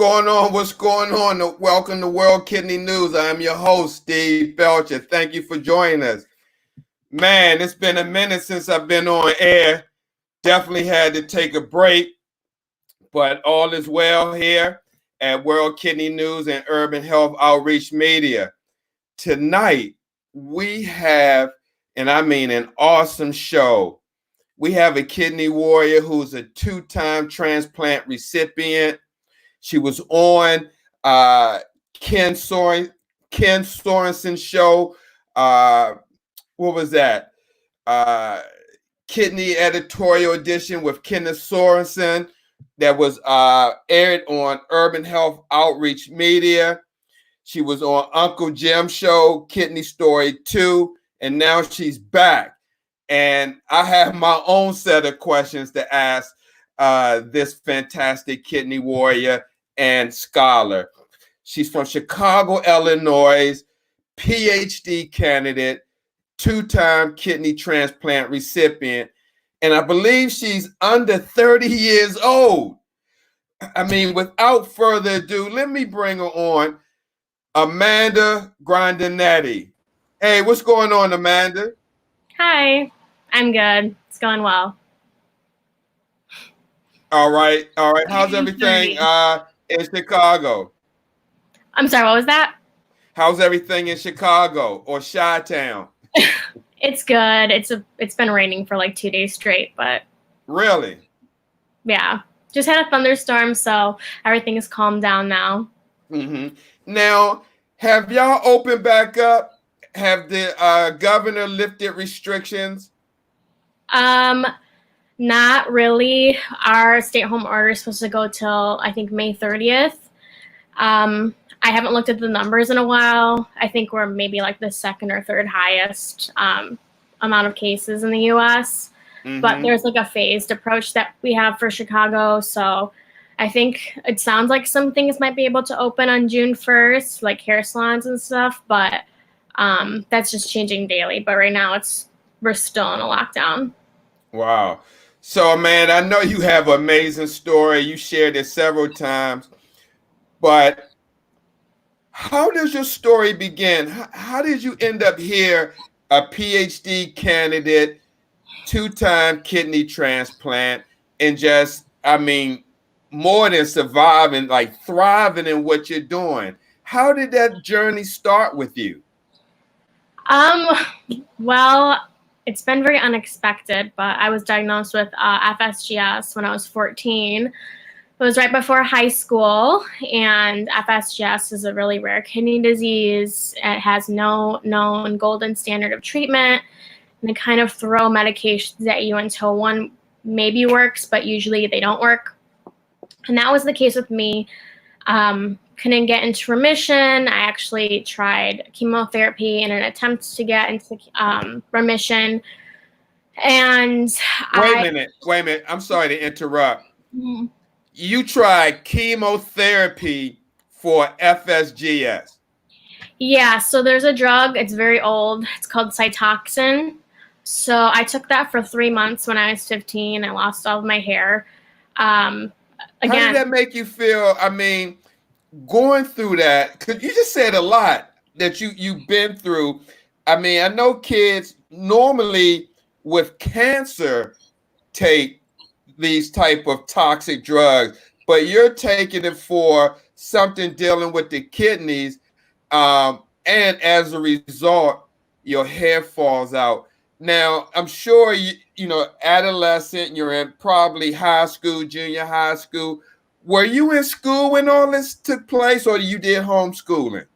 going on? What's going on? Welcome to World Kidney News. I am your host, Steve Belcher. Thank you for joining us. Man, it's been a minute since I've been on air. Definitely had to take a break, but all is well here at World Kidney News and Urban Health Outreach Media. Tonight, we have, and I mean an awesome show. We have a kidney warrior who's a 2-time transplant recipient. She was on Ken Sorensen's show. What was that? Kidney Editorial Edition with Kenneth Sorensen that was aired on Urban Health Outreach Media. She was on Uncle Jim's show, Kidney Story 2, and now she's back. And I have my own set of questions to ask this fantastic kidney warrior and scholar. She's from Chicago, Illinois, PhD candidate, 2-time kidney transplant recipient, and I believe she's under 30 years old. I mean, without further ado, let me bring her on, Amanda Grandinetti. Hey, what's going on, Amanda? Hi, I'm good. It's going well. All right. How's everything in Chicago? I'm sorry, what was that? How's everything in Chicago or Chi-Town? It's good. It's been raining for like 2 days straight, but really? Yeah. Just had a thunderstorm, so everything is calmed down now. Mm-hmm. Now, have y'all opened back up? Have the governor lifted restrictions? Not really. Our stay-at-home order is supposed to go till, I think, May 30th. I haven't looked at the numbers in a while. I think we're maybe like the second or third highest amount of cases in the U.S. Mm-hmm. But there's like a phased approach that we have for Chicago. So I think it sounds like some things might be able to open on June 1st, like hair salons and stuff. But that's just changing daily. But right now we're still in a lockdown. Wow. So, man, I know you have an amazing story. You shared it several times. But how does your story begin? How did you end up here, a PhD candidate, 2-time kidney transplant, and just, I mean, more than surviving, like thriving in what you're doing? How did that journey start with you? Well, it's been very unexpected, but I was diagnosed with FSGS when I was 14. It was right before high school, and FSGS is a really rare kidney disease. It has no known golden standard of treatment, and they kind of throw medications at you until one maybe works, but usually they don't work. And that was the case with me. Couldn't get into remission. I actually tried chemotherapy in an attempt to get into remission. And Wait a minute. I'm sorry to interrupt. Mm-hmm. You tried chemotherapy for FSGS. Yeah, so there's a drug. It's very old. It's called Cytoxan. So I took that for 3 months when I was 15. I lost all of my hair. How did that make you feel? I mean, going through that, because you just said a lot that you've been through. I mean, I know kids normally with cancer take these type of toxic drugs, but you're taking it for something dealing with the kidneys, and as a result, your hair falls out. Now, I'm sure you know, adolescent, you're in probably high school, junior high school. Were you in school when all this took place, or you did homeschooling?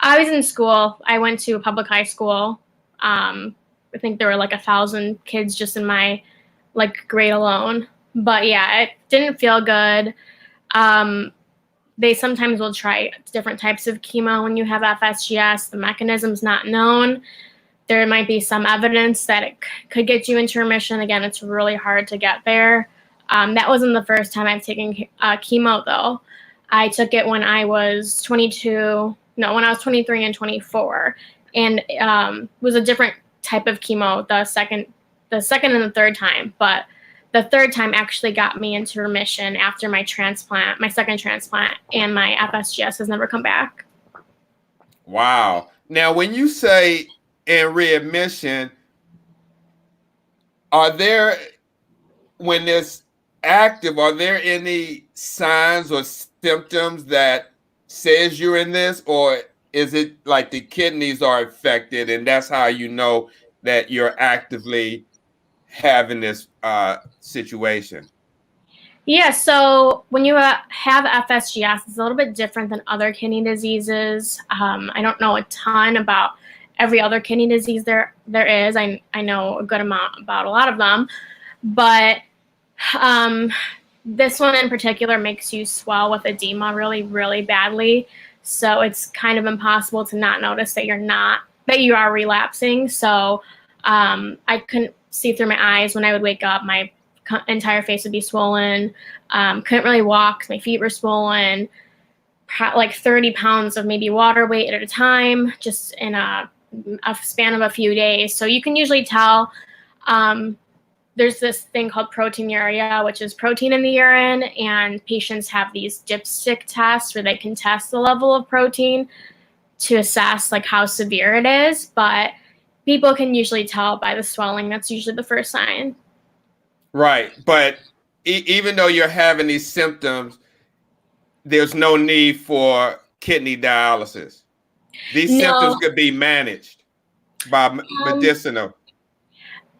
I was in school. I went to a public high school. I think there were like 1,000 kids just in my grade alone. But yeah, it didn't feel good. They sometimes will try different types of chemo when you have FSGS. The mechanism's not known. There might be some evidence that it could get you into remission. Again, it's really hard to get there. That wasn't the first time I've taken chemo, though. I took it when I was 23 and 24. And it was a different type of chemo the second and the third time. But the third time actually got me into remission after my transplant, my second transplant, and my FSGS has never come back. Wow. Now, when you say in readmission, are there, when it's active, are there any signs or symptoms that says you're in this, or is it like the kidneys are affected and that's how you know that you're actively having this situation? Yeah, so when you have FSGS, it's a little bit different than other kidney diseases. I don't know a ton about every other kidney disease there is. I know a good amount about a lot of them, but this one in particular makes you swell with edema really, really badly. So it's kind of impossible to not notice that you are relapsing. So I couldn't see through my eyes when I would wake up. My entire face would be swollen. Couldn't really walk. My feet were swollen. Like 30 pounds of maybe water weight at a time, just in a span of a few days. So you can usually tell. There's this thing called proteinuria, which is protein in the urine, and patients have these dipstick tests where they can test the level of protein to assess like how severe it is. But people can usually tell by the swelling. That's usually the first sign. Right. But even though you're having these symptoms, there's no need for kidney dialysis. These symptoms could be managed by medicinal.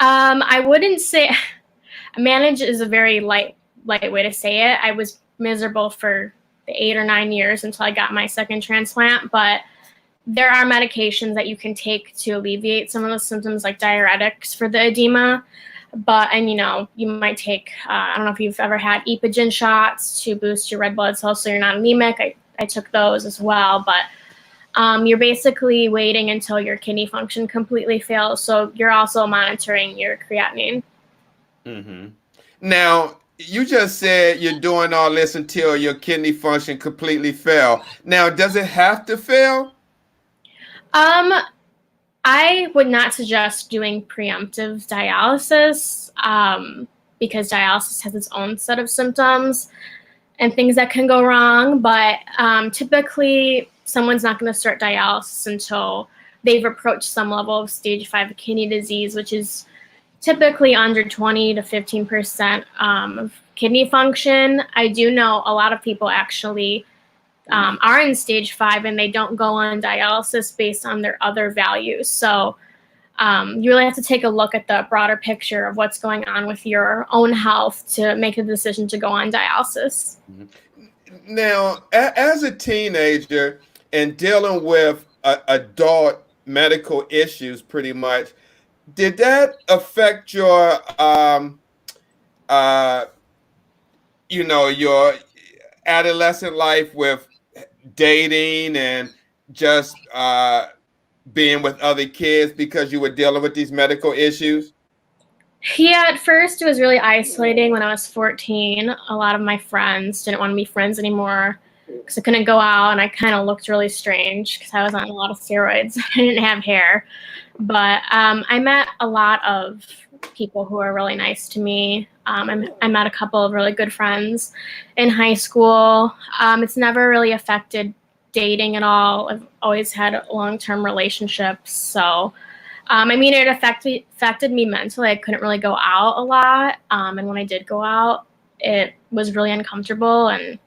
I wouldn't say manage is a very light way to say it. I was miserable for the 8 or 9 years until I got my second transplant, but there are medications that you can take to alleviate some of the symptoms, like diuretics for the edema. And you might take, I don't know if you've ever had Epogen shots to boost your red blood cells so you're not anemic. I took those as well, but you're basically waiting until your kidney function completely fails. So you're also monitoring your creatinine. Mm-hmm. Now, you just said you're doing all this until your kidney function completely fail. Now, does it have to fail? I would not suggest doing preemptive dialysis because dialysis has its own set of symptoms and things that can go wrong. But typically, someone's not going to start dialysis until they've approached some level of stage 5 kidney disease, which is typically under 20 to 15% of kidney function. I do know a lot of people actually are in stage 5 and they don't go on dialysis based on their other values. So you really have to take a look at the broader picture of what's going on with your own health to make a decision to go on dialysis. Now, as a teenager and dealing with adult medical issues, pretty much, did that affect your, your adolescent life with dating and just being with other kids because you were dealing with these medical issues? Yeah, at first it was really isolating when I was 14. A lot of my friends didn't want to be friends anymore because I couldn't go out, and I kind of looked really strange because I was on a lot of steroids. I didn't have hair. But I met a lot of people who are really nice to me. I met a couple of really good friends in high school. It's never really affected dating at all. I've always had long-term relationships. So, it affected me mentally. I couldn't really go out a lot. And when I did go out, it was really uncomfortable and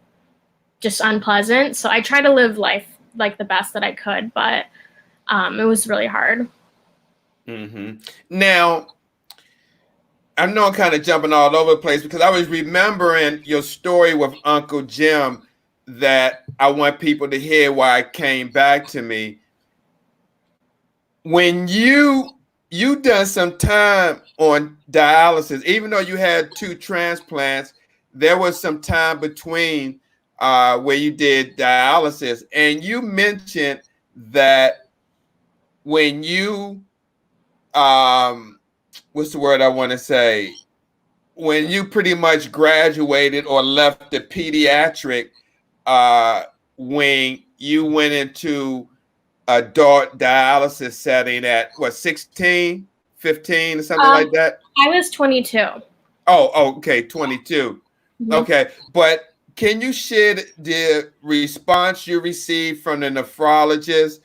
just unpleasant. So I tried to live life like the best that I could, but it was really hard. Mm-hmm. Now, I know I'm kind of jumping all over the place because I was remembering your story with Uncle Jim that I want people to hear why it came back to me. When you done some time on dialysis, even though you had 2 transplants, there was some time between where you did dialysis, and you mentioned that when you what's the word I want to say? When you pretty much graduated or left the pediatric wing, you went into adult dialysis setting at what, 16, 15 or something like that? I was 22. Oh, okay, 22. Mhm. Okay, but can you share the response you received from the nephrologist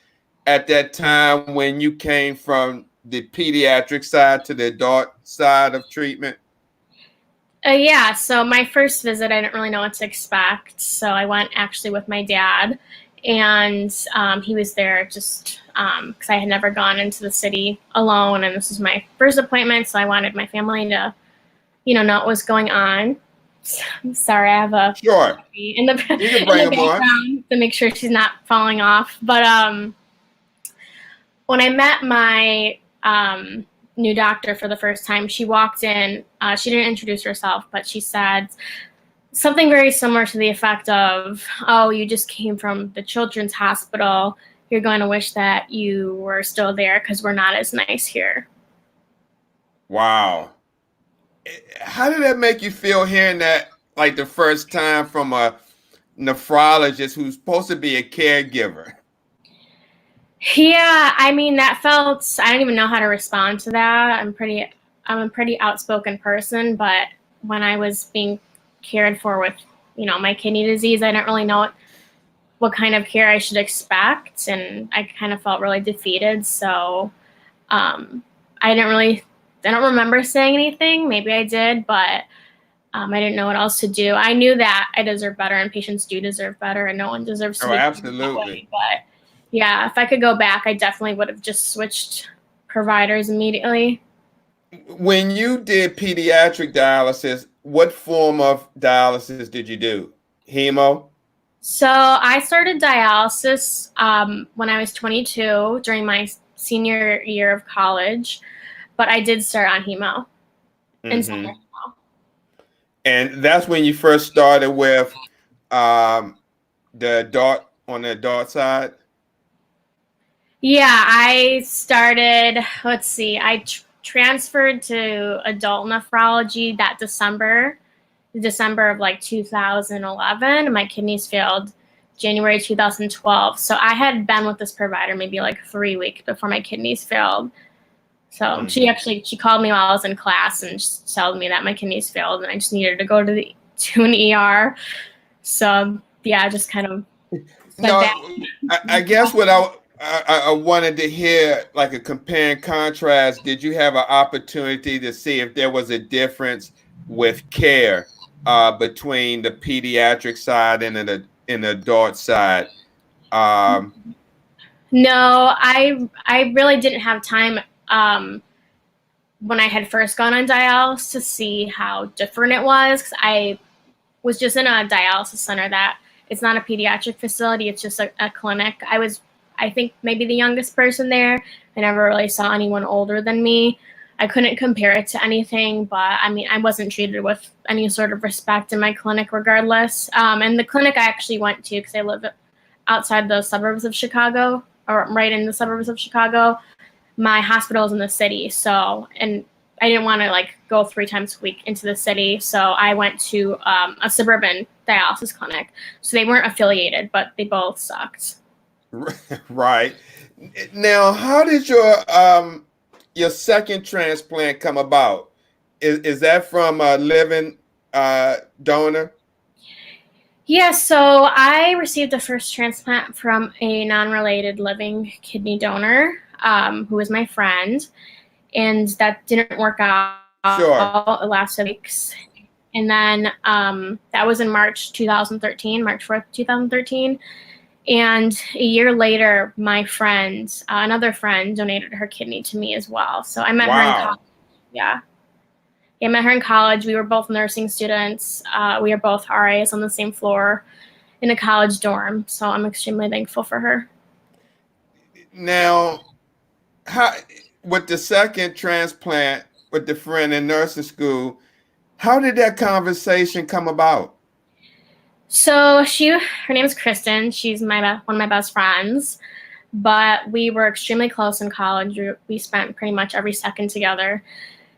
at that time when you came from the pediatric side to the adult side of treatment? Yeah, so my first visit, I didn't really know what to expect. So I went actually with my dad, and he was there just because I had never gone into the city alone, and this was my first appointment. So I wanted my family to, know what was going on. I'm sorry, I have a Sure, puppy in the you can in bring the them on. background to make sure she's not falling off. But when I met my new doctor for the first time, she walked in. She didn't introduce herself, but she said something very similar to the effect of, "Oh, you just came from the children's hospital. You're going to wish that you were still there because we're not as nice here." Wow. How did that make you feel hearing that like the first time from a nephrologist who's supposed to be a caregiver? Yeah, I mean that felt. I don't even know how to respond to that. I'm a pretty outspoken person, but when I was being cared for with, my kidney disease, I didn't really know what kind of care I should expect, and I kind of felt really defeated. So um, I don't remember saying anything. Maybe I did, but I didn't know what else to do. I knew that I deserve better, and patients do deserve better, and no one deserves to Oh, be treated that absolutely. way. But yeah, if I could go back, I definitely would have just switched providers immediately. When you did pediatric dialysis, what form of dialysis did you do? Hemo? So I started dialysis when I was 22 during my senior year of college, but I did start on hemo in summer Hmm. hemo. And that's when you first started with um, the adult on the adult side? Yeah, I started, let's see, I transferred to adult nephrology that December of like 2011. My kidneys failed January 2012. So I had been with this provider maybe like 3 weeks before my kidneys failed. So Hmm. she called me while I was in class and just told me that my kidneys failed and I just needed to go to an ER. So yeah, I just kind of said that. No, I guess what I wanted to hear like a compare and contrast. Did you have an opportunity to see if there was a difference with care between the pediatric side and the adult side? Um, No, I really didn't have time when I had first gone on dialysis to see how different it was. 'Cause I was just in a dialysis center that it's not a pediatric facility, it's just a clinic. I think, maybe the youngest person there. I never really saw anyone older than me. I couldn't compare it to anything, but I mean, I wasn't treated with any sort of respect in my clinic regardless. And the clinic I actually went to, because I live outside the suburbs of Chicago, or right in the suburbs of Chicago, my hospital is in the city. So, and I didn't want to like go 3 times a week into the city. So I went to a suburban dialysis clinic. So they weren't affiliated, but they both sucked. right. Now, how did your second transplant come about? Is that from a living donor? Yeah, so I received the first transplant from a non-related living kidney donor, who was my friend, and that didn't work out. Sure. It lasted weeks. And then that was in March 2013, March 4th, 2013. And a year later, my friend, another friend, donated her kidney to me as well. So I met her in college. Wow. Yeah. Yeah, I met her in college. We were both nursing students. We are both RAs on the same floor in a college dorm. So I'm extremely thankful for her. Now, how with the second transplant with the friend in nursing school, how did that conversation come about? So her name is Kristen. She's one of my best friends. But we were extremely close in college. We spent pretty much every second together.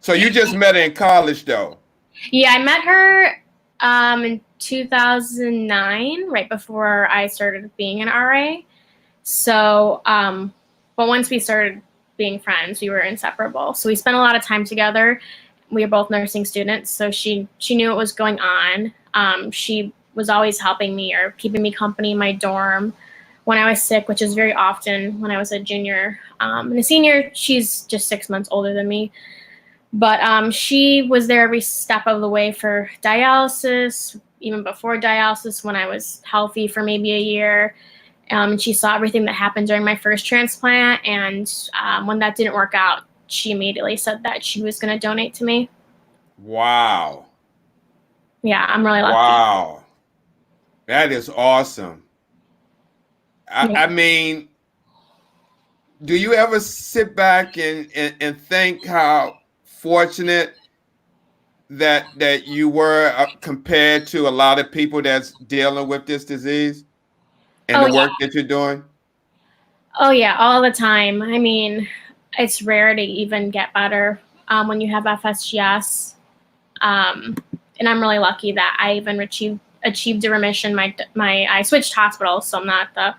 So you just met her in college, though. Yeah, I met her in 2009, right before I started being an RA. So, but once we started being friends, we were inseparable. So we spent a lot of time together. we were both nursing students, so she knew what was going on. She was always helping me or keeping me company in my dorm when I was sick, which is very often when I was a junior. And a senior, she's just 6 months older than me. But she was there every step of the way for dialysis, even before dialysis when I was healthy for maybe a year. She saw everything that happened during my first transplant. And when that didn't work out, she immediately said that she was going to donate to me. Wow. Yeah, I'm really lucky. Wow. That is awesome. Yeah. I mean, do you ever sit back and think how fortunate that you were compared to a lot of people that's dealing with this disease and the work that you're doing? Oh, yeah, all the time. I mean, it's rare to even get better when you have FSGS. And I'm really lucky that I even achieved a remission. I switched hospitals, so I'm not the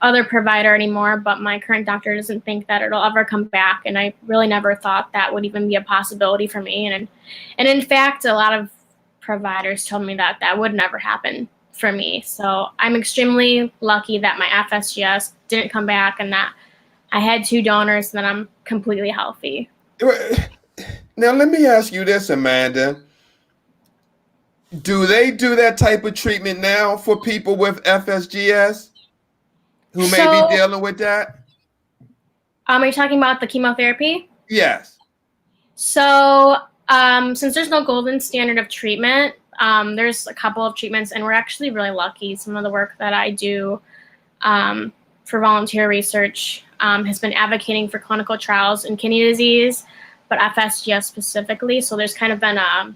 other provider anymore, but my current doctor doesn't think that it'll ever come back, and I really never thought that would even be a possibility for me. And in fact, a lot of providers told me that that would never happen for me. So I'm extremely lucky that my FSGS didn't come back and that I had 2 donors and that I'm completely healthy. Now, let me ask you this, Amanda. Do they do that type of treatment now for people with FSGS who may be dealing with that? Are you talking about the chemotherapy? Yes. So since there's no golden standard of treatment, there's a couple of treatments, and we're actually really lucky. Some of the work that I do for volunteer research has been advocating for clinical trials in kidney disease, but FSGS specifically. So there's kind of been a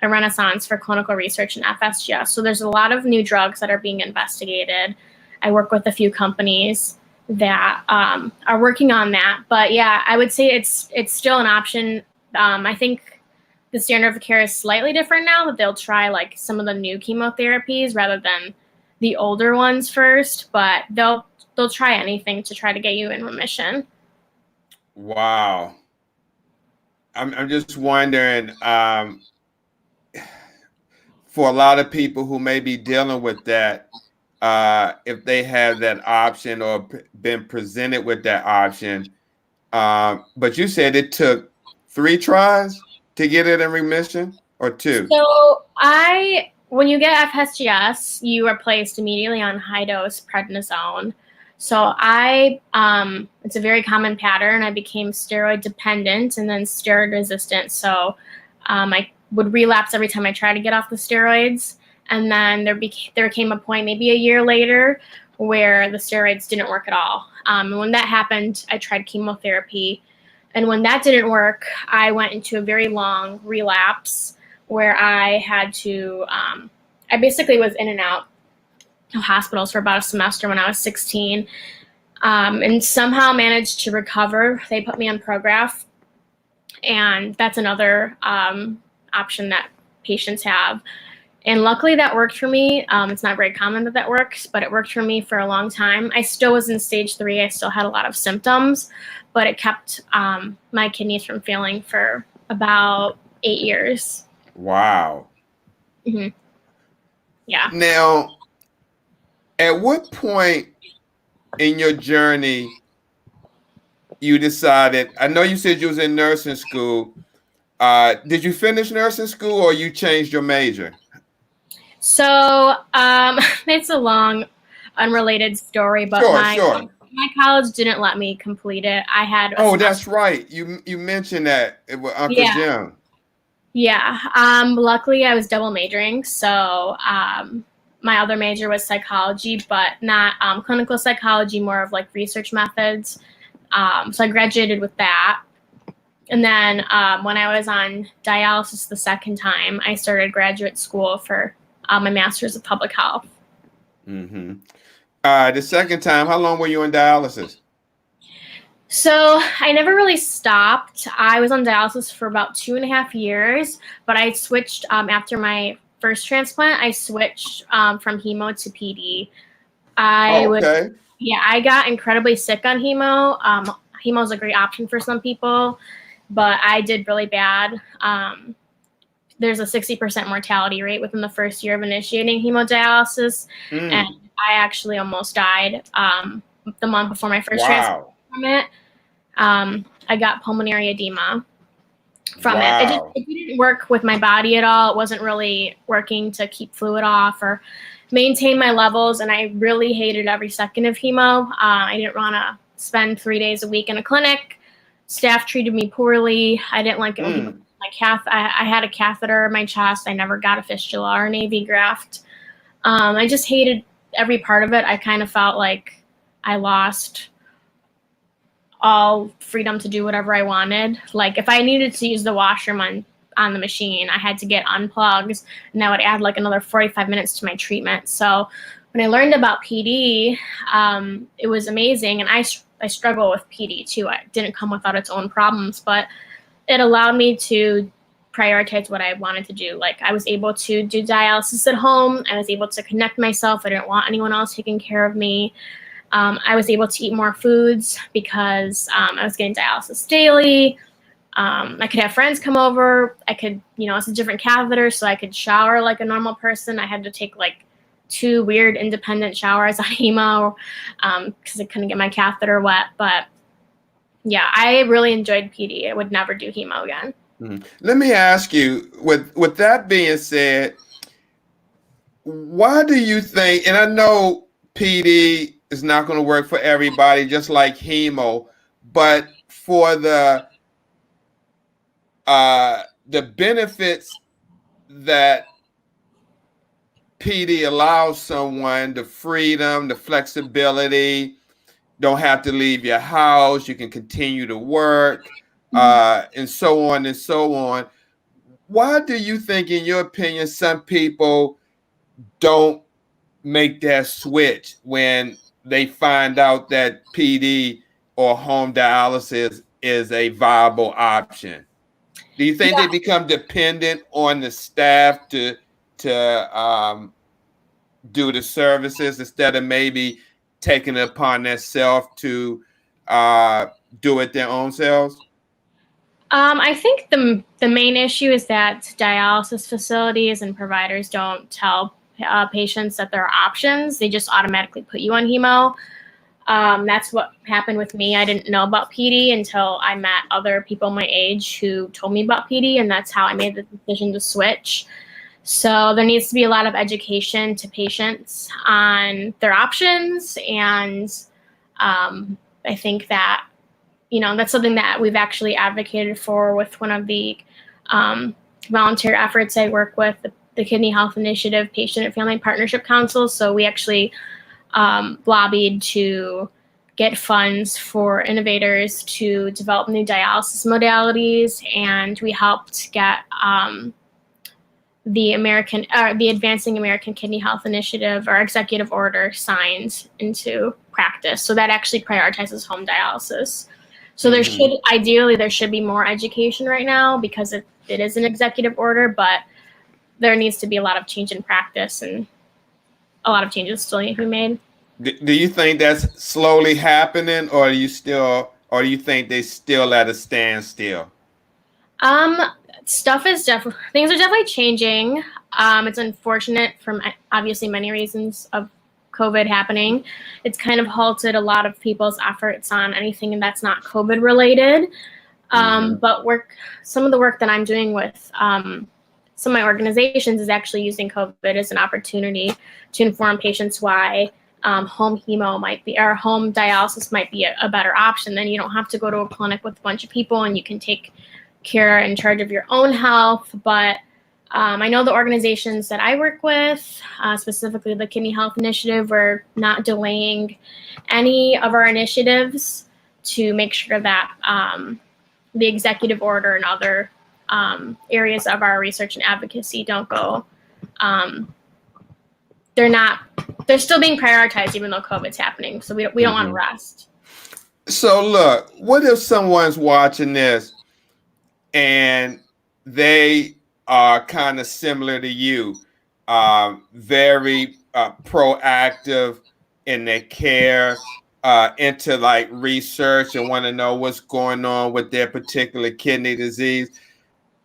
renaissance for clinical research in FSGS. So there's a lot of new drugs that are being investigated. I work with a few companies that are working on that. But yeah, I would say it's still an option. I think the standard of care is slightly different now, that they'll try like some of the new chemotherapies rather than the older ones first, but they'll try anything to try to get you in remission. Wow. I'm just wondering, for a lot of people who may be dealing with that, if they have that option or been presented with that option. But you said it took 3 tries to get it in remission, or 2? So when you get FSGS, you are placed immediately on high-dose prednisone. So it's a very common pattern. I became steroid dependent and then steroid resistant. So I would relapse every time I tried to get off the steroids. And then there came a point maybe a year later where the steroids didn't work at all. And when that happened, I tried chemotherapy. And when that didn't work, I went into a very long relapse where I had to, I basically was in and out of hospitals for about a semester when I was 16, and somehow managed to recover. They put me on Prograf, and that's another option that patients have. And luckily that worked for me. It's not very common that works, but it worked for me for a long time. I still was in stage 3. I still had a lot of symptoms, but it kept my kidneys from failing for about 8 years. Wow. Mm-hmm. Yeah. Now, at what point in your journey you decided, I know you said you was in nursing school. Did you finish nursing school or you changed your major? So it's a long, unrelated story, but my college didn't let me complete it. I had that's right. You mentioned that with Uncle Jim. Yeah. Luckily, I was double majoring, so my other major was psychology, but not clinical psychology, more of like research methods. So I graduated with that. And then when I was on dialysis the second time, I started graduate school for my master's of public health. Mm-hmm. The second time, how long were you on dialysis? So I never really stopped. I was on dialysis for about 2.5 years, but I switched after my first transplant. I switched from hemo to PD. I got incredibly sick on hemo. Hemo is a great option for some people. but I did really bad. There's a 60% mortality rate within the first year of initiating hemodialysis, and I actually almost died the month before my first transplant from it. I got pulmonary edema from it. It didn't work with my body at all. It wasn't really working to keep fluid off or maintain my levels, and I really hated every second of hemo. I didn't want to spend 3 days a week in a clinic. Staff treated me poorly. I didn't like it when people I had a catheter in my chest. I never got a fistula or an AV graft. I just hated every part of it. I kind of felt like I lost all freedom to do whatever I wanted. Like if I needed to use the washroom on the machine, I had to get unplugged, and that would add like another 45 minutes to my treatment. So when I learned about PD, it was amazing. And I struggle with PD too. It didn't come without its own problems, but it allowed me to prioritize what I wanted to do. Like I was able to do dialysis at home. I was able to connect myself. I didn't want anyone else taking care of me. I was able to eat more foods because I was getting dialysis daily. I could have friends come over. I could, it's a different catheter, so I could shower like a normal person. I had to take like 2 weird independent showers on hemo because I couldn't get my catheter wet. But yeah, I really enjoyed PD. I would never do hemo again. Let me ask you, with that being said, why do you think, and I know PD is not going to work for everybody, just like hemo, but for the benefits that PD allows someone, the freedom, the flexibility, don't have to leave your house, you can continue to work, and so on and so on. Why do you think, in your opinion, some people don't make that switch when they find out that PD or home dialysis is a viable option? Do you think they become dependent on the staff to do the services instead of maybe taking it upon themselves to do it their own selves? I think the main issue is that dialysis facilities and providers don't tell patients that there are options. They just automatically put you on hemo. That's what happened with me. I didn't know about PD until I met other people my age who told me about PD, and that's how I made the decision to switch. So there needs to be a lot of education to patients on their options, and I think that that's something that we've actually advocated for with one of the volunteer efforts I work with, the Kidney Health Initiative Patient and Family Partnership Council. So we actually lobbied to get funds for innovators to develop new dialysis modalities, and we helped get the Advancing American Kidney Health Initiative or executive order signed into practice. So that actually prioritizes home dialysis. So there should be more education right now because it is an executive order, but there needs to be a lot of change in practice, and a lot of changes still need to be made. Do you think that's slowly happening, or do you think they still at a standstill? Things are definitely changing. It's unfortunate from obviously many reasons of COVID happening. It's kind of halted a lot of people's efforts on anything that's not COVID related. But some of the work that I'm doing with some of my organizations is actually using COVID as an opportunity to inform patients why home hemo might be, or home dialysis might be a better option. Then you don't have to go to a clinic with a bunch of people, and you can take care in charge of your own health. But I know the organizations that I work with, specifically the Kidney Health Initiative, we're not delaying any of our initiatives to make sure that the executive order and other areas of our research and advocacy don't go. They're still being prioritized even though COVID's happening. So we don't want to rest. So look, what if someone's watching this and they are kind of similar to you, very proactive in their care, into like research and want to know what's going on with their particular kidney disease.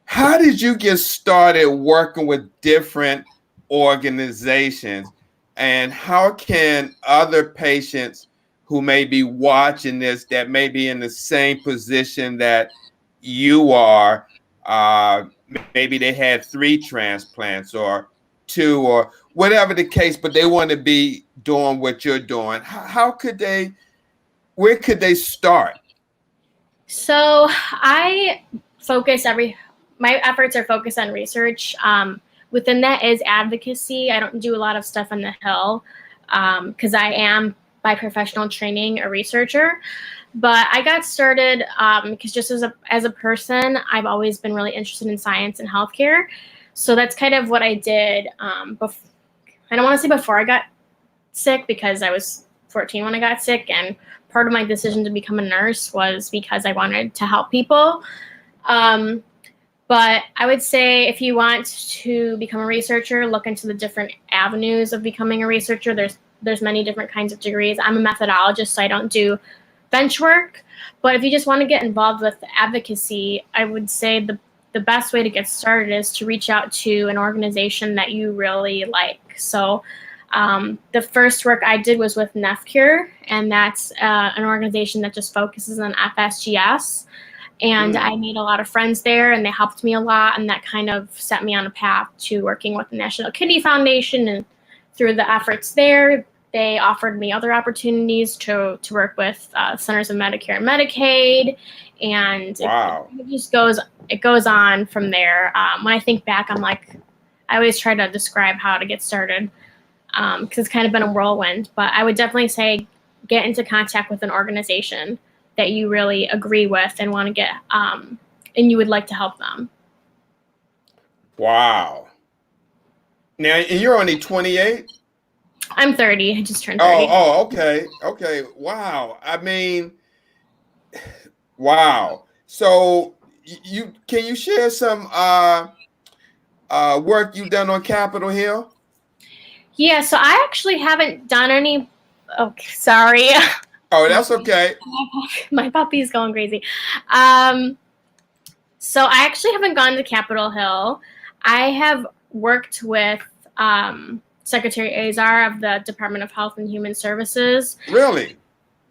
How did you get started working with different organizations, and how can other patients who may be watching this that may be in the same position that you are, maybe they had 3 transplants or 2 or whatever the case, but they want to be doing what you're doing. How could they, where could they start? So I focus my efforts are focused on research. Within that is advocacy. I don't do a lot of stuff on the Hill because I am by professional training a researcher. But I got started because just as a person, I've always been really interested in science and healthcare. So that's kind of what I did. I don't want to say before I got sick because I was 14 when I got sick, and part of my decision to become a nurse was because I wanted to help people. But I would say if you want to become a researcher, look into the different avenues of becoming a researcher. There's many different kinds of degrees. I'm a methodologist, so I don't do bench work. But if you just want to get involved with advocacy, I would say the best way to get started is to reach out to an organization that you really like. So the first work I did was with NephCure, and that's an organization that just focuses on FSGS. And I made a lot of friends there, and they helped me a lot, and that kind of set me on a path to working with the National Kidney Foundation. And through the efforts there, they offered me other opportunities to work with Centers of Medicare and Medicaid, and wow. it just goes on from there. When I think back, I'm like, I always try to describe how to get started because it's kind of been a whirlwind. But I would definitely say get into contact with an organization that you really agree with and want to get, and you would like to help them. Wow. Now, and you're only 28? I'm 30. I just turned 30. Oh, okay. Okay. Wow. I mean, wow. So can you share some work you've done on Capitol Hill? Yeah, so I actually haven't done any. Oh, sorry. Oh, that's okay. My puppy's going crazy. So I actually haven't gone to Capitol Hill. I have worked with Secretary Azar of the Department of Health and Human Services. Really?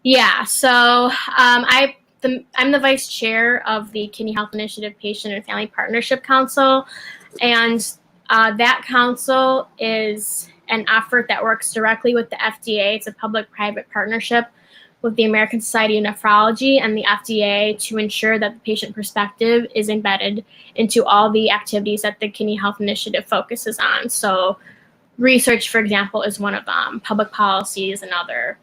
Yeah. So I'm the vice chair of the Kidney Health Initiative Patient and Family Partnership Council, and that council is an effort that works directly with the FDA. It's a public-private partnership with the American Society of Nephrology and the FDA to ensure that the patient perspective is embedded into all the activities that the Kidney Health Initiative focuses on. So research, for example, is one of them. Public policies and other,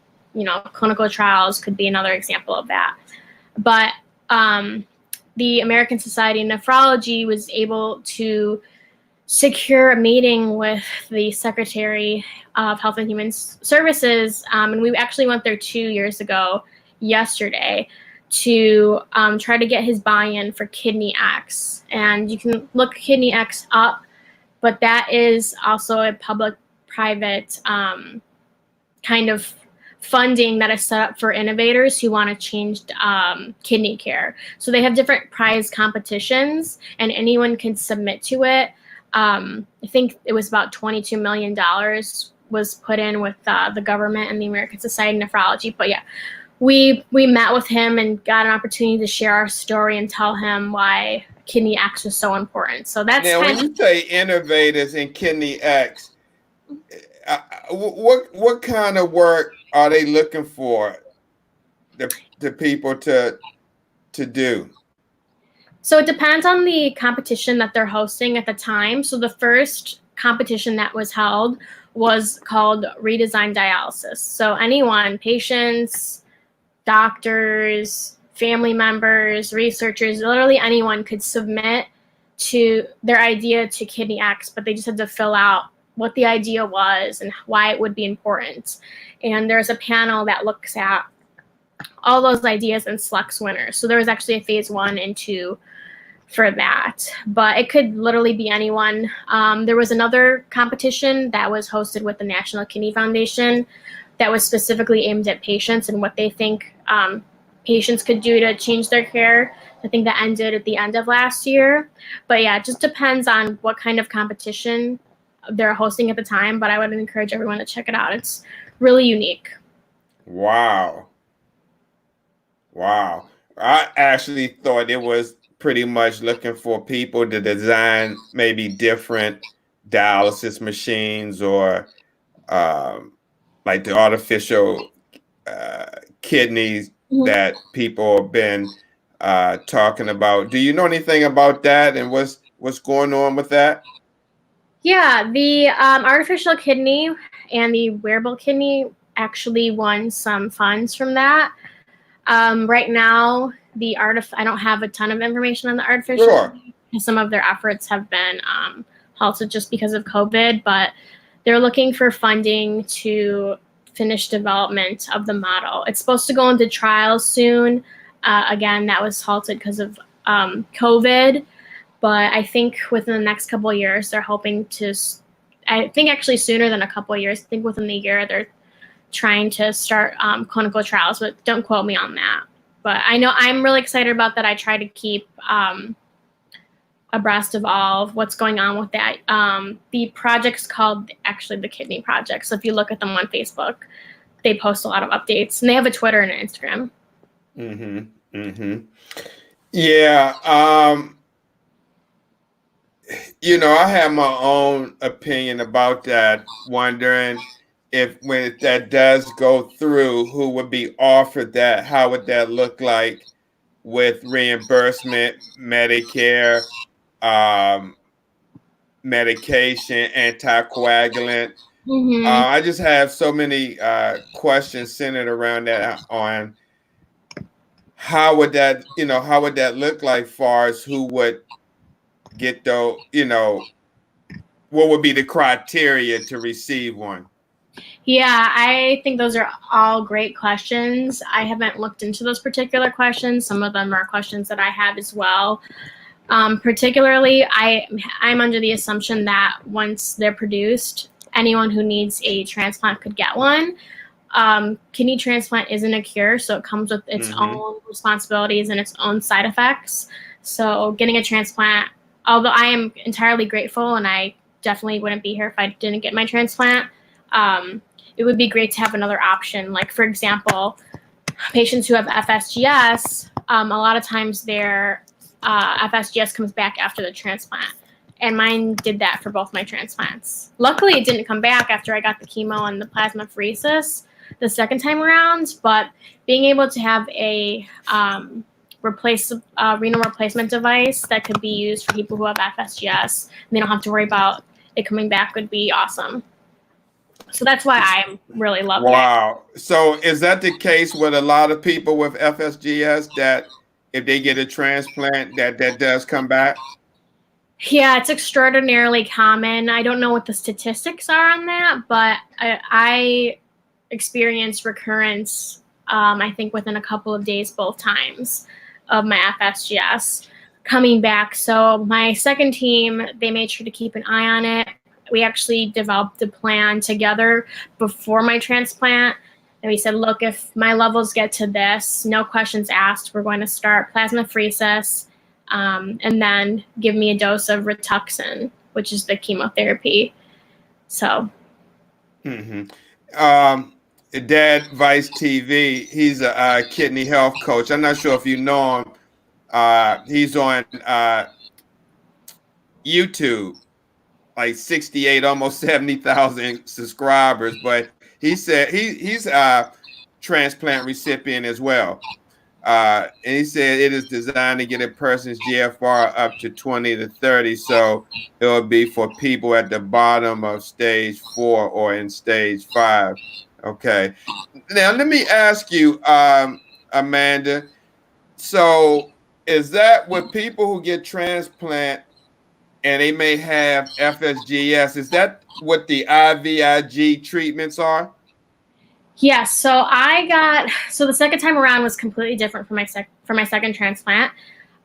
clinical trials could be another example of that. But the American Society of Nephrology was able to secure a meeting with the Secretary of Health and Human Services, and we actually went there 2 years ago yesterday to try to get his buy-in for Kidney X. And you can look Kidney X up, but that is also a public-private kind of funding that is set up for innovators who want to change kidney care. So they have different prize competitions, and anyone can submit to it. I think it was about $22 million was put in with the government and the American Society of Nephrology. But yeah, we met with him and got an opportunity to share our story and tell him why Kidney X was so important. So that's now when you say innovators in Kidney X, what kind of work are they looking for the people to do? So it depends on the competition that they're hosting at the time. So the first competition that was held was called Redesign Dialysis. So anyone, patients, doctors, family members, researchers, literally anyone could submit to their idea to Kidney X, but they just had to fill out what the idea was and why it would be important. And there's a panel that looks at all those ideas and selects winners. So there was actually a phase 1 and 2 for that, but it could literally be anyone. There was another competition that was hosted with the National Kidney Foundation that was specifically aimed at patients and what they think patients could do to change their care. I think that ended at the end of last year. But yeah, it just depends on what kind of competition they're hosting at the time. But I would encourage everyone to check it out. It's really unique. Wow. Wow. I actually thought it was pretty much looking for people to design maybe different dialysis machines or like the artificial kidneys that people have been talking about. Do you know anything about that and what's going on with that? Yeah, the artificial kidney and the wearable kidney actually won some funds from that. Right now, I don't have a ton of information on the artificial. Sure. Some of their efforts have been halted just because of COVID, but they're looking for funding to finish development of the model. It's supposed to go into trials soon. Again, that was halted because of COVID, but I think within the next couple of years, they're hoping to, I think actually sooner than a couple of years, I think within the year, they're trying to start clinical trials, but don't quote me on that. But I know I'm really excited about that. I try to keep abreast of all of what's going on with that. The project's called actually the Kidney Project. So if you look at them on Facebook, they post a lot of updates, and they have a Twitter and an Instagram. Yeah. I have my own opinion about that, wondering if when that does go through, who would be offered that? How would that look like with reimbursement, Medicare, medication, anticoagulant? I just have so many questions centered around that on how would that look like far as who would get those, what would be the criteria to receive one? Yeah, I think those are all great questions. I haven't looked into those particular questions. Some of them are questions that I have as well. Particularly, I'm under the assumption that once they're produced, anyone who needs a transplant could get one. Kidney transplant isn't a cure, so it comes with its own responsibilities and its own side effects. So getting a transplant, although I am entirely grateful and I definitely wouldn't be here if I didn't get my transplant, it would be great to have another option. Like, for example, patients who have FSGS, a lot of times their FSGS comes back after the transplant. And mine did that for both my transplants. Luckily, it didn't come back after I got the chemo and the plasmapheresis the second time around. But being able to have a renal replacement device that could be used for people who have FSGS and they don't have to worry about it coming back would be awesome. So that's why I really love it. Wow. So is that the case with a lot of people with FSGS, that if they get a transplant, that does come back? Yeah, it's extraordinarily common. I don't know what the statistics are on that, but I experienced recurrence, I think within a couple of days, both times of my FSGS coming back. So my second team, they made sure to keep an eye on it. We actually developed a plan together before my transplant. And we said, look, if my levels get to this, no questions asked, we're going to start plasmapheresis, and then give me a dose of Rituxan, which is the chemotherapy. So. Dad Vice TV, he's a kidney health coach. I'm not sure if you know him. He's on YouTube, like 68, almost 70,000 subscribers. But he said he's a transplant recipient as well. And he said it is designed to get a person's GFR up to 20 to 30. So it will be for people at the bottom of stage 4 or in stage 5. Okay. Now, let me ask you, Amanda. So is that with people who get transplant and they may have FSGS, is that what the IVIG treatments are? Yes. So the second time around was completely different for my second transplant.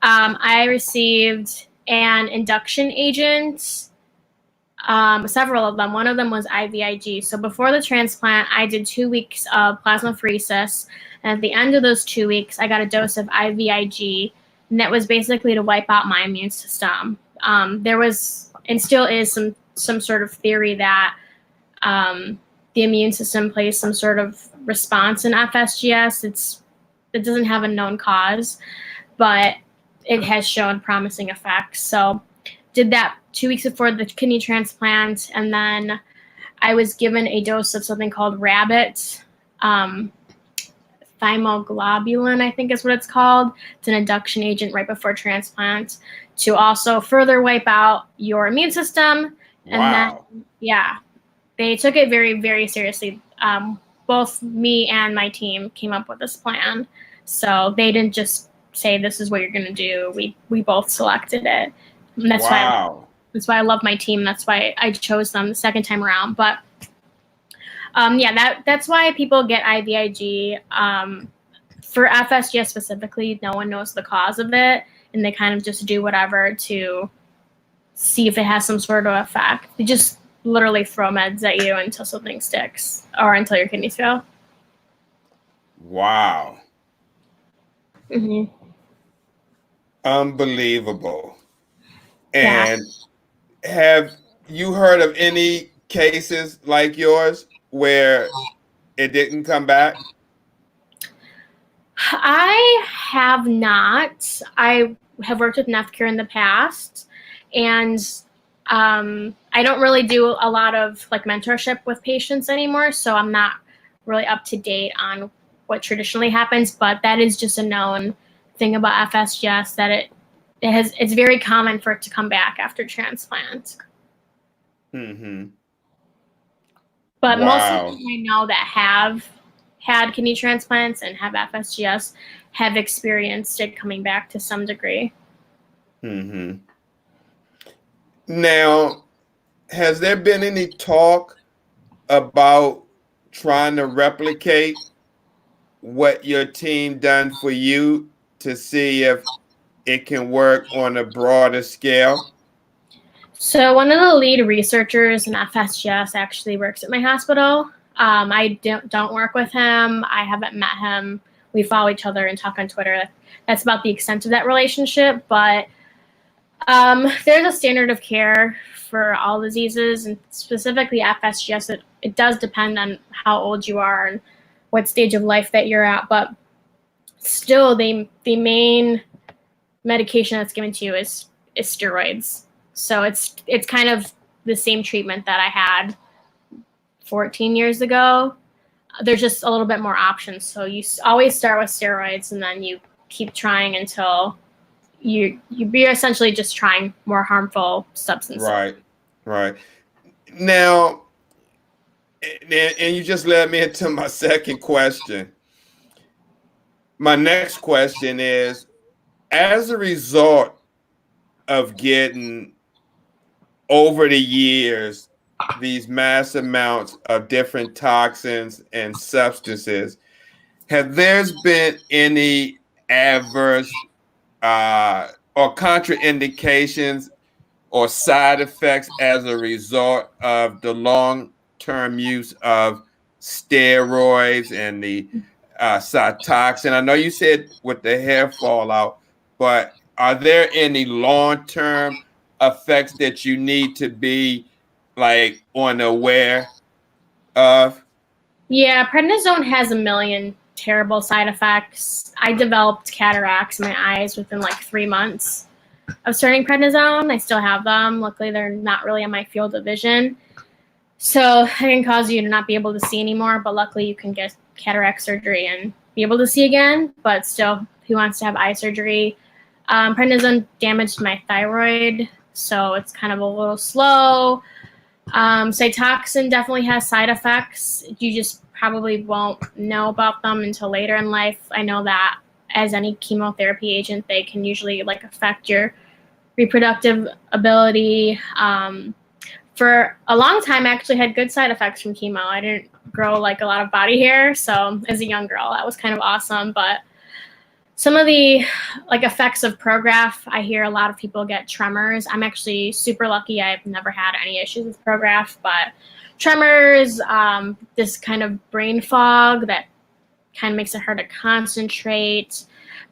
I received an induction agent Several of them. One of them was IVIG. So before the transplant, I did 2 weeks of plasmapheresis. And at the end of those 2 weeks, I got a dose of IVIG. And that was basically to wipe out my immune system. There was, and still is, some sort of theory that the immune system plays some sort of response in FSGS. It doesn't have a known cause, but it has shown promising effects. So did that 2 weeks before the kidney transplant, and then I was given a dose of something called rabbit, thymoglobulin, I think is what it's called. It's an induction agent right before transplant to also further wipe out your immune system. And Wow. then, yeah, they took it very, very seriously. Both me and my team came up with this plan. So they didn't just say, this is what you're going to do. We both selected it. And that's why I love my team. That's why I chose them the second time around. But that's why people get IVIG. For FSGS specifically, no one knows the cause of it, and they kind of just do whatever to see if it has some sort of effect. They just literally throw meds at you until something sticks or until your kidneys fail. Wow. Mm-hmm. Unbelievable. And have you heard of any cases like yours where it didn't come back? I have not. I have worked with NephCure in the past, and I don't really do a lot of like mentorship with patients anymore, so I'm not really up to date on what traditionally happens, but that is just a known thing about FSGS, that it's very common for it to come back after transplant. Mm-hmm. But most of the people I know that have had kidney transplants and have FSGS have experienced it coming back to some degree. Mm-hmm. Now, has there been any talk about trying to replicate what your team done for you to see if it can work on a broader scale? So one of the lead researchers in FSGS actually works at my hospital. I don't work with him. I haven't met him. We follow each other and talk on Twitter. That's about the extent of that relationship. But there's a standard of care for all diseases, and specifically FSGS. It does depend on how old you are and what stage of life that you're at. But still, the main medication that's given to you is steroids. So it's kind of the same treatment that I had 14 years ago. There's just a little bit more options. So you always start with steroids, and then you keep trying until you're essentially just trying more harmful substances. Right. Now, and you just led me into my second question. My next question is, as a result of getting over the years these mass amounts of different toxins and substances, have there been any adverse or contraindications or side effects as a result of the long-term use of steroids and the Cytoxin? I know you said with the hair fallout, but are there any long-term effects that you need to be like unaware of? Yeah, prednisone has a million terrible side effects. I developed cataracts in my eyes within like 3 months of starting prednisone. I still have them. Luckily, they're not really in my field of vision. So it can cause you to not be able to see anymore, but luckily you can get cataract surgery and be able to see again. But still, who wants to have eye surgery? Prednisone damaged my thyroid, so it's kind of a little slow. Cytoxin definitely has side effects. You just probably won't know about them until later in life. I know that as any chemotherapy agent, they can usually like affect your reproductive ability. For a long time, I actually had good side effects from chemo. I didn't grow like a lot of body hair, so as a young girl, that was kind of awesome. But Some of the effects of Prograf, I hear a lot of people get tremors. I'm actually super lucky. I've never had any issues with Prograf, but tremors, this kind of brain fog that kind of makes it hard to concentrate.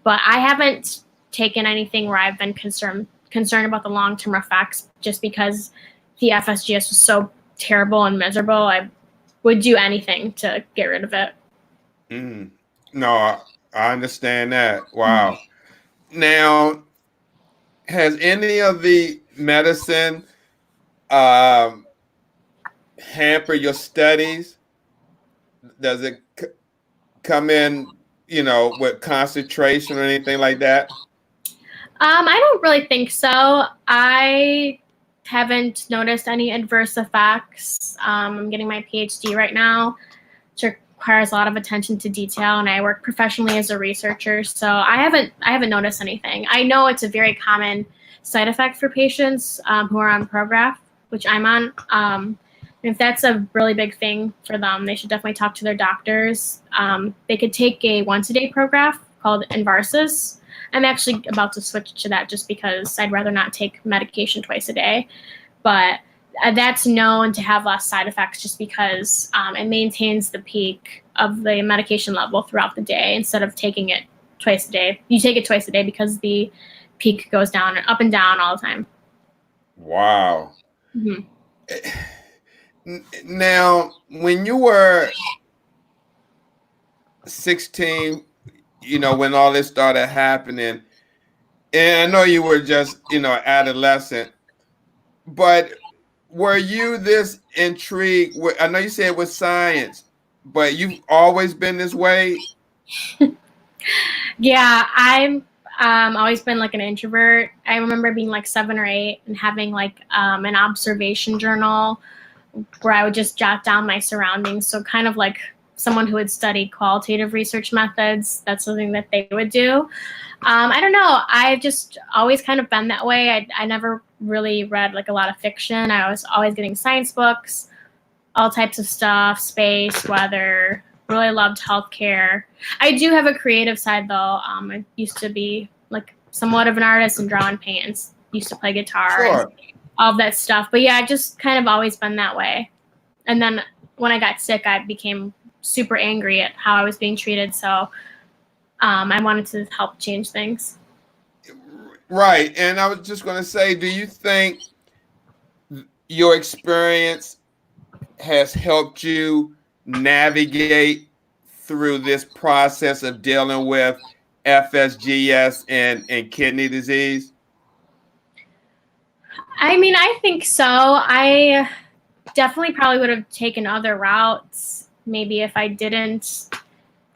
But I haven't taken anything where I've been concerned about the long-term effects, just because the FSGS was so terrible and miserable. I would do anything to get rid of it. No, I understand that. Wow. Now, has any of the medicine hamper your studies? Does it come in, with concentration or anything like that? I don't really think so. I haven't noticed any adverse effects. I'm getting my PhD right now, which requires a lot of attention to detail, and I work professionally as a researcher, so I haven't noticed anything. I know it's a very common side effect for patients who are on Prograf, which I'm on. If that's a really big thing for them, they should definitely talk to their doctors. They could take a once-a-day Prograf called Envarsus. I'm actually about to switch to that just because I'd rather not take medication twice a day. But that's known to have less side effects just because it maintains the peak of the medication level throughout the day instead of taking it twice a day. You take it twice a day because the peak goes down and up and down all the time. Wow. Mm-hmm. Now, when you were 16, when all this started happening, and I know you were just, adolescent, but were you this intrigued? I know you said it was science, but you've always been this way? Yeah, I've always been an introvert. I remember being 7 or 8 and having an observation journal where I would just jot down my surroundings. So kind of like someone who had studied qualitative research methods, that's something that they would do. I don't know. I've just always kind of been that way. I never really read a lot of fiction. I was always getting science books, all types of stuff, space, weather. Really loved healthcare. I do have a creative side though. I used to be somewhat of an artist and draw and paint and used to play guitar. Sure. All of that stuff. But yeah, I've just kind of always been that way. And then when I got sick, I became super angry at how I was being treated. So I wanted to help change things. Right. And I was just going to say, do you think your experience has helped you navigate through this process of dealing with FSGS and kidney disease? I mean, I think so. I definitely probably would have taken other routes, maybe if I didn't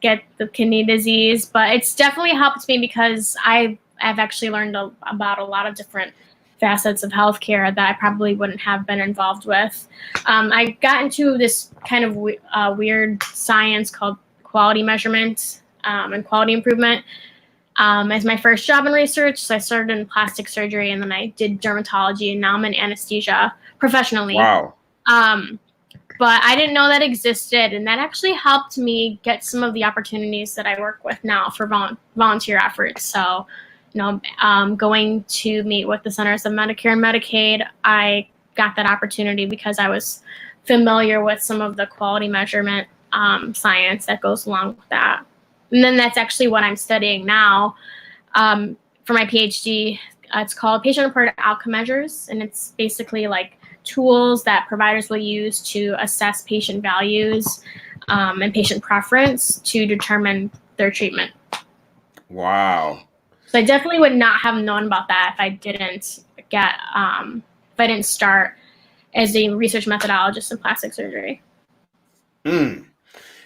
get the kidney disease, but it's definitely helped me because I've actually learned about a lot of different facets of healthcare that I probably wouldn't have been involved with. I got into this kind of weird science called quality measurement and quality improvement as my first job in research. So I started in plastic surgery and then I did dermatology, and now I'm in anesthesia professionally. Wow. But I didn't know that existed, and that actually helped me get some of the opportunities that I work with now for volunteer efforts. So, going to meet with the Centers of Medicare and Medicaid, I got that opportunity because I was familiar with some of the quality measurement science that goes along with that. And then that's actually what I'm studying now for my PhD. It's called Patient-Reported Outcome Measures, and it's basically tools that providers will use to assess patient values and patient preference to determine their treatment. Wow. So I definitely would not have known about that if I didn't start as a research methodologist in plastic surgery.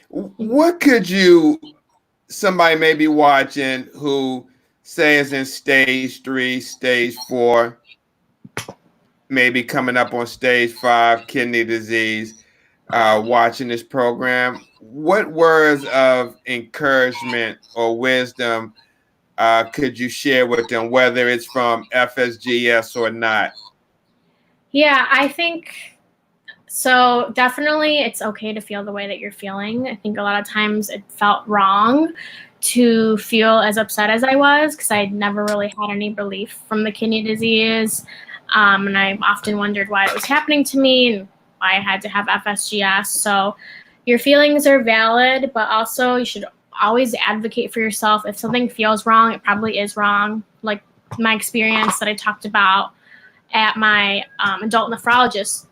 What could somebody may be watching who say is in stage 3, stage 4, maybe coming up on stage 5 kidney disease, watching this program, what words of encouragement or wisdom could you share with them, whether it's from FSGS or not? Yeah, I think so. Definitely it's okay to feel the way that you're feeling. I think a lot of times it felt wrong to feel as upset as I was, because I never really had any relief from the kidney disease. And I often wondered why it was happening to me and why I had to have FSGS. So your feelings are valid, but also you should always advocate for yourself. If something feels wrong, it probably is wrong. Like my experience that I talked about at my adult nephrologist,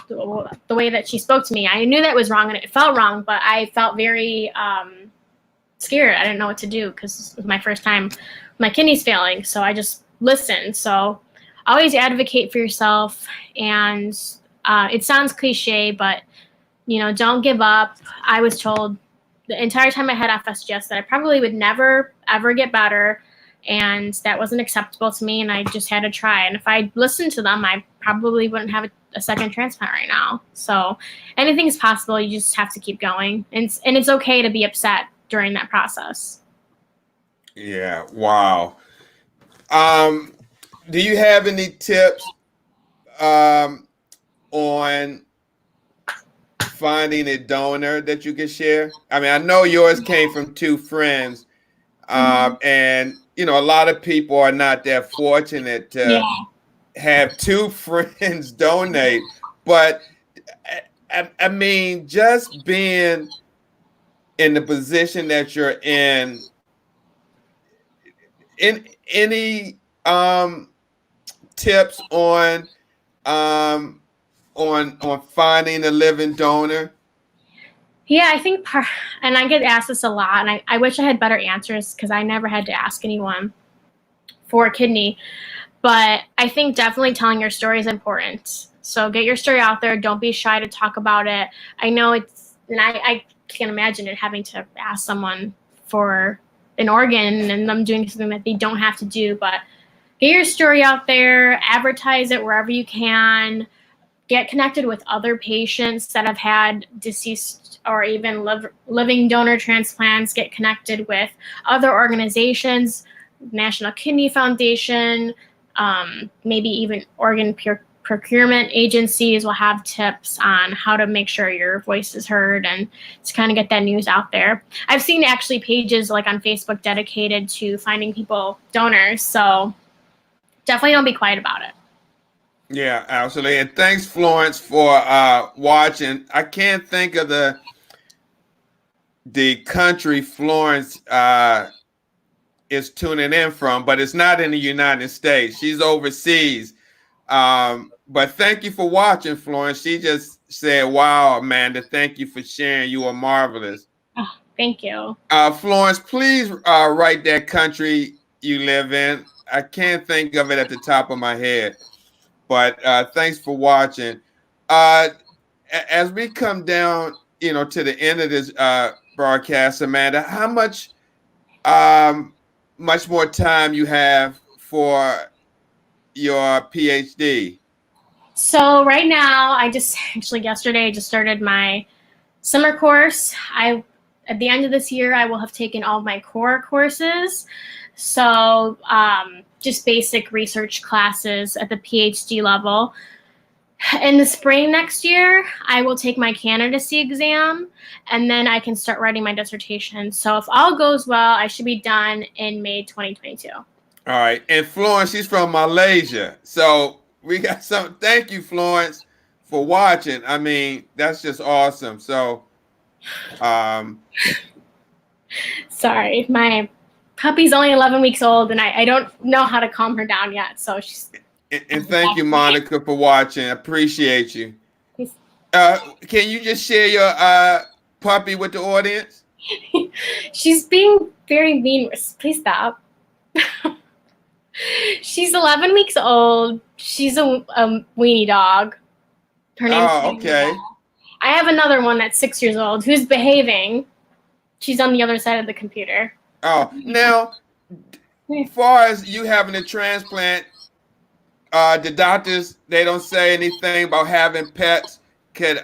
the way that she spoke to me, I knew that was wrong and it felt wrong, but I felt very scared. I didn't know what to do because it was my first time my kidneys failing. So I just listened. So always advocate for yourself. And it sounds cliche, but don't give up. I was told the entire time I had FSGS that I probably would never, ever get better. And that wasn't acceptable to me. And I just had to try. And if I listened to them, I probably wouldn't have a second transplant right now. So anything's possible. You just have to keep going. And it's okay to be upset during that process. Yeah. Wow. Do you have any tips on finding a donor that you can share? I mean, I know yours came from two friends, and a lot of people are not that fortunate to have two friends donate. But I mean, just being in the position that you're in any tips on finding a living donor? Yeah, I think, and I get asked this a lot, and I wish I had better answers because I never had to ask anyone for a kidney. But I think definitely telling your story is important. So get your story out there. Don't be shy to talk about it. I know and I can't imagine it having to ask someone for an organ and them doing something that they don't have to do. But get your story out there, advertise it wherever you can. Get connected with other patients that have had deceased or even living donor transplants. Get connected with other organizations, National Kidney Foundation, maybe even organ procurement agencies will have tips on how to make sure your voice is heard and to kind of get that news out there. I've seen actually pages like on Facebook dedicated to finding people donors. So definitely don't be quiet about it. Yeah, absolutely. And thanks, Florence, for watching. I can't think of the country Florence is tuning in from, but it's not in the United States. She's overseas. But thank you for watching, Florence. She just said, wow, Amanda, thank you for sharing. You are marvelous. Oh, thank you. Florence, please write that country you live in. I can't think of it at the top of my head. But thanks for watching. As we come down, to the end of this broadcast, Amanda, how much more time you have for your PhD? So right now, yesterday I just started my summer course. At the end of this year, I will have taken all of my core courses. So just basic research classes at the PhD level. In the spring next year, I will take my candidacy exam, and then I can start writing my dissertation. So if all goes well, I should be done in May 2022. All right. And Florence, she's from Malaysia. So we got some. Thank you, Florence, for watching. I mean, that's just awesome. So, sorry, my puppy's only 11 weeks old, and I don't know how to calm her down yet. So she's. And thank you, Monica, for watching. I appreciate you. Can you just share your puppy with the audience? She's being very mean. Please stop. She's 11 weeks old. She's a weenie dog. Her name's okay. I have another one that's 6 years old who's behaving. She's on the other side of the computer. Oh, now, as far as you having a transplant, the doctors, they don't say anything about having pets could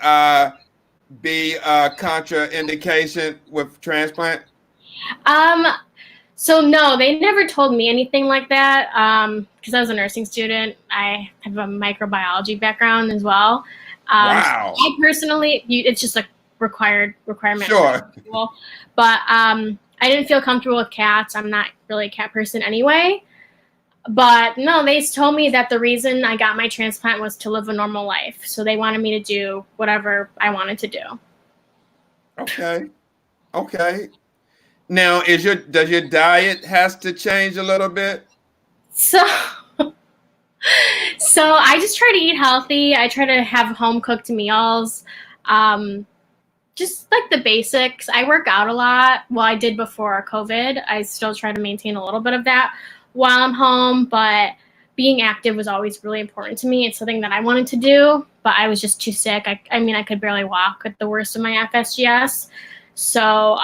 be a contraindication with transplant? So no, they never told me anything like that because I was a nursing student. I have a microbiology background as well. Wow. I personally, it's just a requirement. Sure. But I I didn't feel comfortable with cats. I'm not really a cat person anyway. But no, they told me that the reason I got my transplant was to live a normal life. So they wanted me to do whatever I wanted to do. Okay. Okay. Now, does your diet has to change a little bit? So so I just try to eat healthy. I try to have home cooked meals. Just like the basics. I work out a lot. Well, I did before COVID. I still try to maintain a little bit of that while I'm home, but being active was always really important to me. It's something that I wanted to do, but I was just too sick. I mean, I could barely walk at the worst of my FSGS. So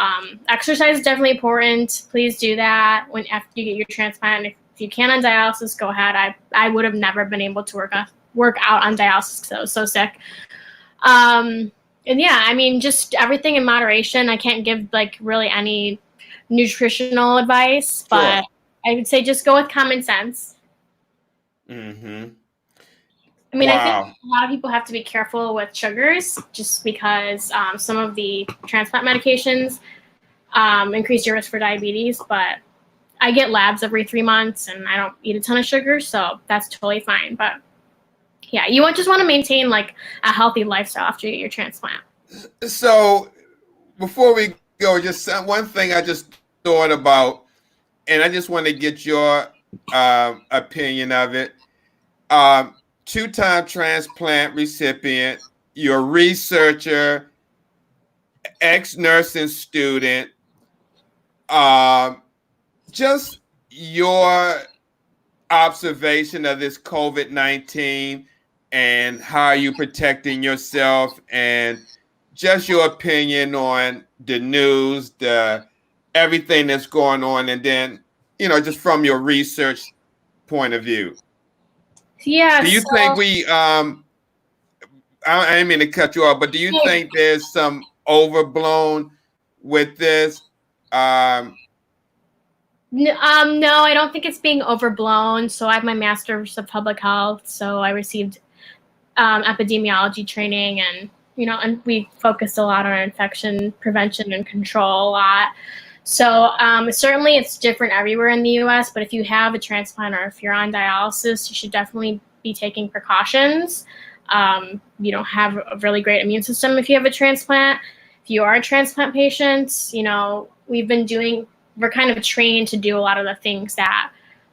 exercise is definitely important. Please do that when after you get your transplant. If you can on dialysis, go ahead. I would have never been able to work out on dialysis because I was so sick. And yeah, I mean, just everything in moderation. I can't give like really any nutritional advice, but I would say just go with common sense. Mm-hmm. I mean, I think Wow. a lot of people have to be careful with sugars just because some of the transplant medications increase your risk for diabetes, but I get labs every 3 months and I don't eat a ton of sugar, so that's totally fine. But yeah, you just want to maintain like a healthy lifestyle after you get your transplant. So before we go, just one thing I just thought about, and I just want to get your opinion of it. Two-time transplant recipient, you're a researcher, ex-nursing student. Just your observation of this COVID-19 and how you protecting yourself, and just your opinion on the news, everything that's going on, and then just from your research point of view. Yeah. Do you think I didn't mean to cut you off, but do you think there's some overblown with this? No, I don't think it's being overblown. So I have my master's of public health. So I received epidemiology training, and and we focused a lot on infection prevention and control a lot. So certainly it's different everywhere in the U.S. But if you have a transplant or if you're on dialysis, you should definitely be taking precautions. You don't have a really great immune system if you have a transplant. If you are a transplant patient, we're kind of trained to do a lot of the things that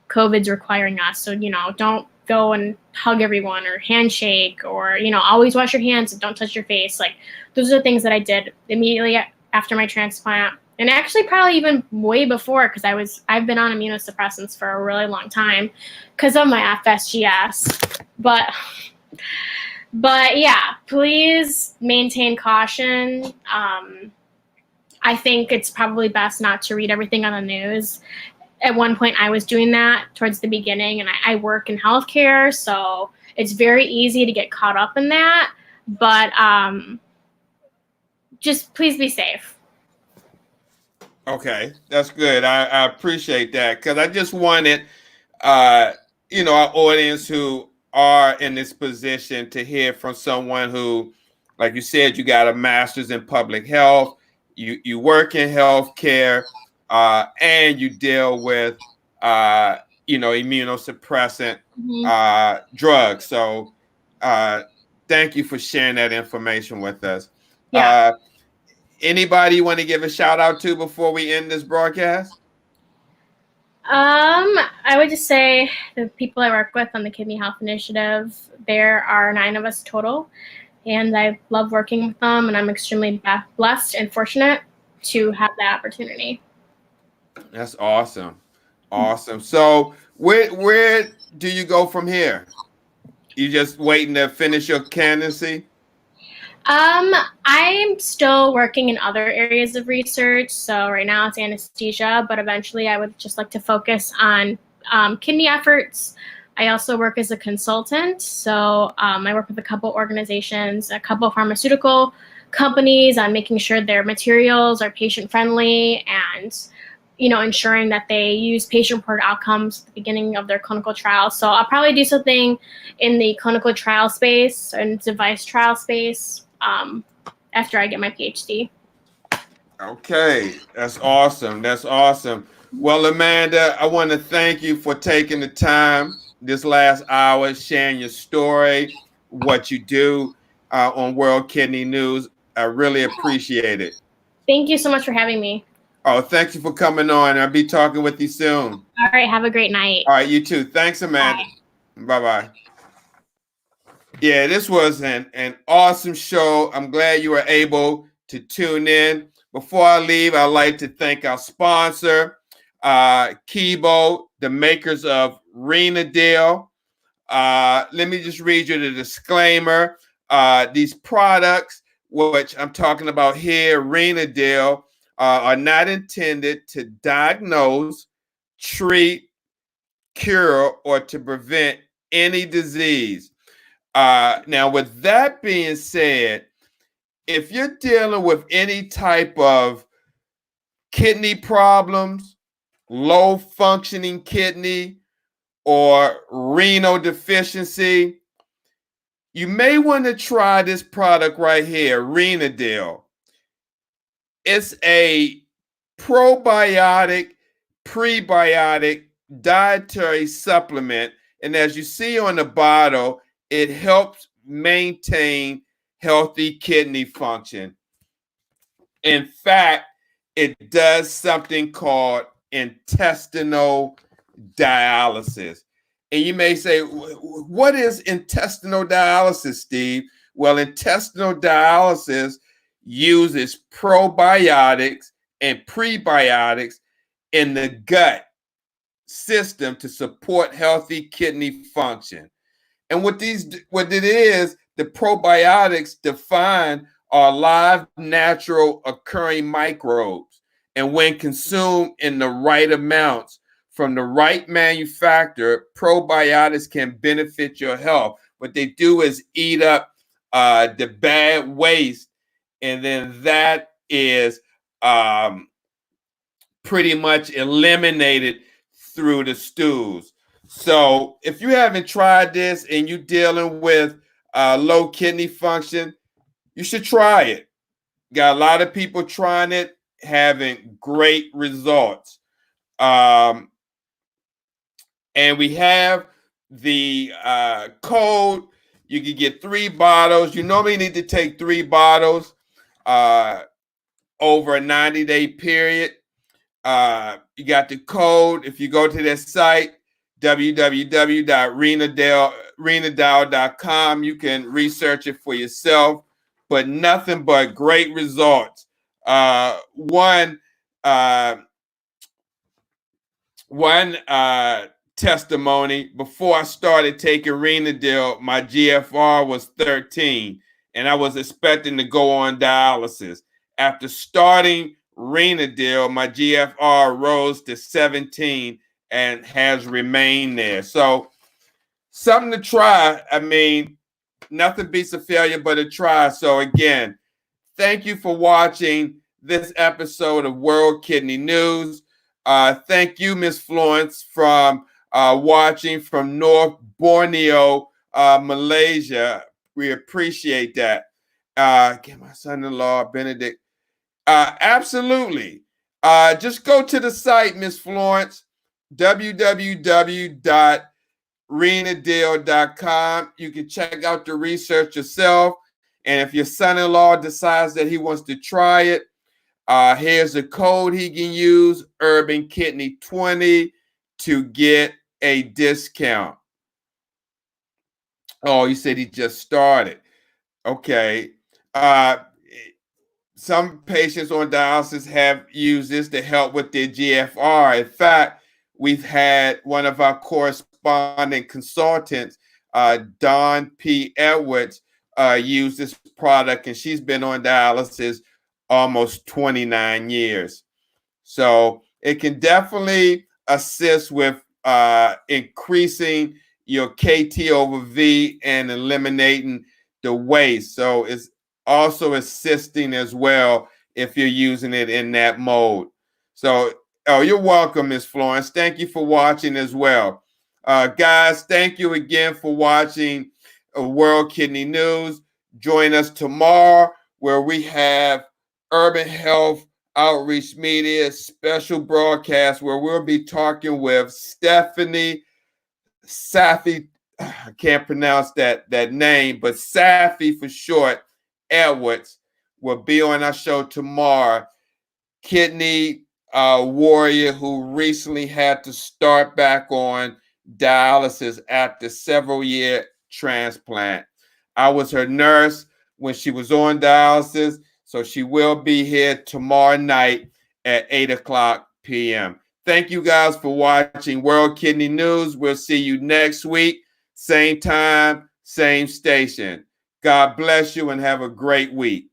COVID's requiring us. So, don't go and hug everyone or handshake or, always wash your hands and don't touch your face. Like, those are the things that I did immediately after my transplant. And actually probably even way before, because I've been on immunosuppressants for a really long time because of my FSGS. But yeah, please maintain caution. I think it's probably best not to read everything on the news. At one point, I was doing that towards the beginning, and I work in healthcare, so it's very easy to get caught up in that. But just please be safe. Okay, that's good. I appreciate that, because I just wanted, our audience who are in this position to hear from someone who, like you said, you got a master's in public health, you work in healthcare, and you deal with, immunosuppressant drugs. So thank you for sharing that information with us. Yeah. Anybody you want to give a shout out to before we end this broadcast? I would just say the people I work with on the Kidney Health Initiative, there are 9 of us total, and I love working with them, and I'm extremely blessed and fortunate to have that opportunity. That's awesome. Awesome. So where do you go from here? You just waiting to finish your candidacy? I'm still working in other areas of research. So right now it's anesthesia, but eventually I would just like to focus on kidney efforts. I also work as a consultant. So I work with a couple organizations, a couple pharmaceutical companies on making sure their materials are patient friendly and ensuring that they use patient-reported outcomes at the beginning of their clinical trials. So I'll probably do something in the clinical trial space and device trial space after I get my PhD. Okay, that's awesome. That's awesome. Well, Amanda, I want to thank you for taking the time this last hour, sharing your story, what you do on World Kidney News. I really appreciate it. Thank you so much for having me. Oh, thank you for coming on. I'll be talking with you soon. All right, have a great night. All right, you too. Thanks, Amanda. Bye. Bye bye. Yeah, this was an awesome show. I'm glad you were able to tune in. Before I leave, I'd like to thank our sponsor, Kibo, the makers of Renadil. Let me just read you the disclaimer. These products, which I'm talking about here, Renadil, are not intended to diagnose, treat, cure, or to prevent any disease. Now, with that being said, if you're dealing with any type of kidney problems, low functioning kidney, or renal deficiency, you may want to try this product right here, Renadil. It's a probiotic, prebiotic dietary supplement. And as you see on the bottle, it helps maintain healthy kidney function. In fact, it does something called intestinal dialysis. And you may say, what is intestinal dialysis, Steve? Well, intestinal dialysis uses probiotics and prebiotics in the gut system to support healthy kidney function. And what it is, the probiotics define are live, natural occurring microbes. And when consumed in the right amounts from the right manufacturer, probiotics can benefit your health. What they do is eat up the bad waste, and then that is pretty much eliminated through the stools. So if you haven't tried this and you're dealing with low kidney function, you should try it. Got a lot of people trying it, having great results. And we have the code. You can get 3 bottles. You normally need to take 3 bottles over a 90-day period. You got the code. If you go to their site, www.renadil.com, you can research it for yourself, but nothing but great results. One testimony: before I started taking Renadil, my GFR was 13, and I was expecting to go on dialysis. After starting Renadil, my GFR rose to 17 and has remained there. So, something to try. I mean, nothing beats a failure but a try. So, again, thank you for watching this episode of World Kidney News. Thank you, Miss Florence, from watching from North Borneo, Malaysia. We appreciate that. Get my son-in-law, Benedict. Absolutely. Just go to the site, Miss Florence, www.renadil.com. You can check out the research yourself. And if your son-in-law decides that he wants to try it, here's a code he can use, Urban Kidney 20, to get a discount. Oh, you said he just started. Okay. Some patients on dialysis have used this to help with their GFR. In fact, we've had one of our corresponding consultants, Dawn P. Edwards, use this product, and she's been on dialysis almost 29 years. So it can definitely assist with increasing your KT over V and eliminating the waste. So it's also assisting as well if you're using it in that mode. So, you're welcome, Ms. Florence. Thank you for watching as well. Guys, thank you again for watching World Kidney News. Join us tomorrow where we have Urban Health Outreach Media special broadcast where we'll be talking with Stephanie Safi. I can't pronounce that name, but Safi for short, Edwards, will be on our show tomorrow. Kidney warrior who recently had to start back on dialysis after several year transplant. I was her nurse when she was on dialysis, so she will be here tomorrow night at 8 p.m. Thank you guys for watching World Kidney News. We'll see you next week, same time, same station. God bless you and have a great week.